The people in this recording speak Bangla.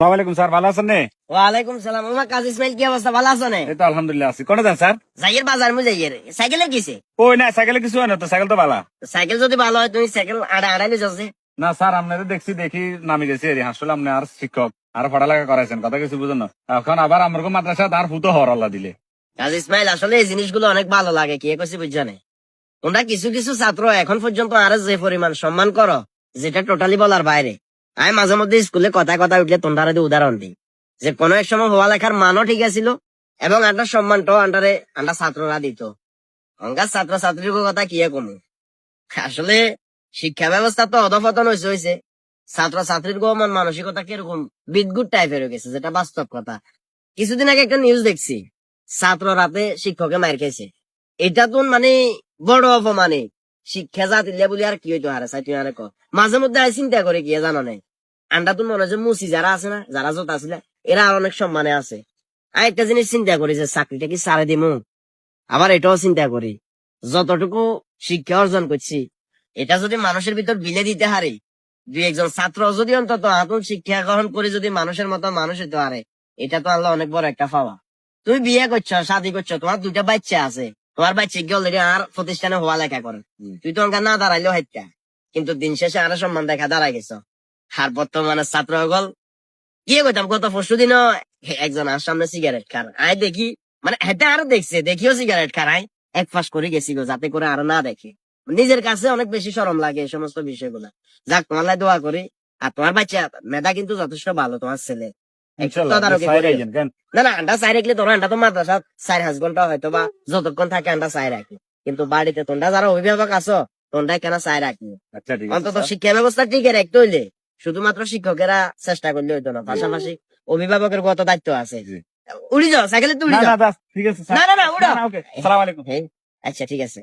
সালামালাইকুম স্যার, ভালো আছেন? ওয়ালাইকুম সালাম। আমার কাজ ইসমাইল, কি অবস্থা? ভালো আছো নে? এই তো আলহামদুলিল্লাহ আছি। কোনে যান স্যার? সাইকেল বাজার মু যাইয়ে সাইকেলে কিছে? ওই না, সাইকেলে কিছু হয় না তো, সাইকেল তো ভালো। সাইকেল যদি ভালো হয় তুমি সাইকেল আড়াইলে যাচ্ছে। না স্যার, আপনাদের দেখি নামি গেছি আসলে আপনি আর শিক্ষক আর পড়ালেখা করাইছেন, কথা কিছু বুঝেন না। এখন আবার আমার মাদ্রাসা আর ফুটো হর আল্লাহ দিলে। কাজ ইসমাইল, আসলে এই জিনিসগুলো অনেক ভালো লাগে। কি কইছি বুঝছো না? তোমরা কিছু কিছু ছাত্র এখন পর্যন্ত আর যে পরিমাণ সম্মান করো, যেটা টোটালি বলার বাইরে। আমি মাঝে মধ্যে স্কুলে কথা উঠলে তোমরা উদাহরণ দিই যে কোনো এক সময় হওয়া লেখার মানও ঠিক আছিল এবং আন্ডার সম্মানটাও আন্ডার ছাত্ররা দিত। অঙ্গার ছাত্র ছাত্রীর কথা কি কমু। আসলে শিক্ষা ব্যবস্থা তো অধপতন হয়েছে। ছাত্র ছাত্রীর মন মানসিকতা কিরকম বিদগুট টাইপের হয়ে গেছে, যেটা বাস্তব কথা। কিছুদিন আগে একটা নিউজ দেখছি, ছাত্র রাতে শিক্ষকে মার খেয়েছে। এটা তো মানে বড় অপমানে শিক্ষা জাতিলে বলি আর কি হইতো হারে চাই তুই আরে মাঝে মধ্যে আমি চিন্তা করে কি জানো নাই, আন্ডা তো মনে হয় যে মুসি যারা আছে না, যারা যত আসলে এরা আর অনেক সম্মানে আছে। আর একটা জিনিস চিন্তা করি যে চাকরিটা কি সারে দিমু। আবার এটাও চিন্তা করি যতটুকু শিক্ষা অর্জন করছি এটা যদি মানুষের ভিতর বিলে দিতে হারি, দুই একজন ছাত্র যদি অন্তত আতুল শিক্ষা গ্রহণ করে যদি মানুষের মতো মানুষ হইতে পারে, এটা তো আল্লাহ অনেক বড় একটা পাওয়া। তুমি বিয়ে করছো, শাদী করছো, তোমার দুইটা বাচ্চা আছে, তোমার বাচ্চা গিয়ে অলরেডি আর প্রতিষ্ঠানে হওয়া লেখা করে, তুই তো না দাঁড়াইলেও হাইটা, কিন্তু দিন শেষে আরো সম্মান দেখা দাঁড়াই গেছ। আর বর্তমানে ছাত্র হল কি করতাম, গত পরশু দিনও একজন আর সামনে সিগারেট খার আয় দেখি, মানে হেঁটে আরো দেখছে, দেখিও সিগারেট খারাই এক ফাঁস করে গেছি গো, যাতে করে আরো না দেখে। নিজের কাছে অনেক বেশি শরম লাগে এই সমস্ত বিষয়গুলো। যাক, তোমার লাই দোয়া করি। আর তোমার বাচ্চা মেধা কিন্তু যথেষ্ট ভালো, তোমার ছেলে। ইনশাআল্লাহ, তদারকি সাইড করিও। আইছেন কেন? না না, আন্ডা চাই রাখলে তোরা আন্ডা তো মাদ্রাসা 4-5 ঘন্টা হয়তো বা যতক্ষণ থাকে আন্ডা চাই রাখি, কিন্তু বাড়িতে তোমরা যারা অভিভাবক আছো তোমরা কেন চাই রাখি। আচ্ছা ঠিক আছে অন্তত স্যার। শিক্ষা ব্যবস্থা টিকে রাখতে হইলে শুধুমাত্র শিক্ষকেরা চেষ্টা করলে হইতো না, পাশাপাশি অভিভাবকের কত দায়িত্ব আছে। জি। উড়ি যাও সাইকেলে, তুই না উড়ি না যাও। বাস, ঠিক আছে স্যার। না না না, উড়ো। না, ওকে, আসসালামু আলাইকুম। হ্যাঁ, আচ্ছা ঠিক আছে।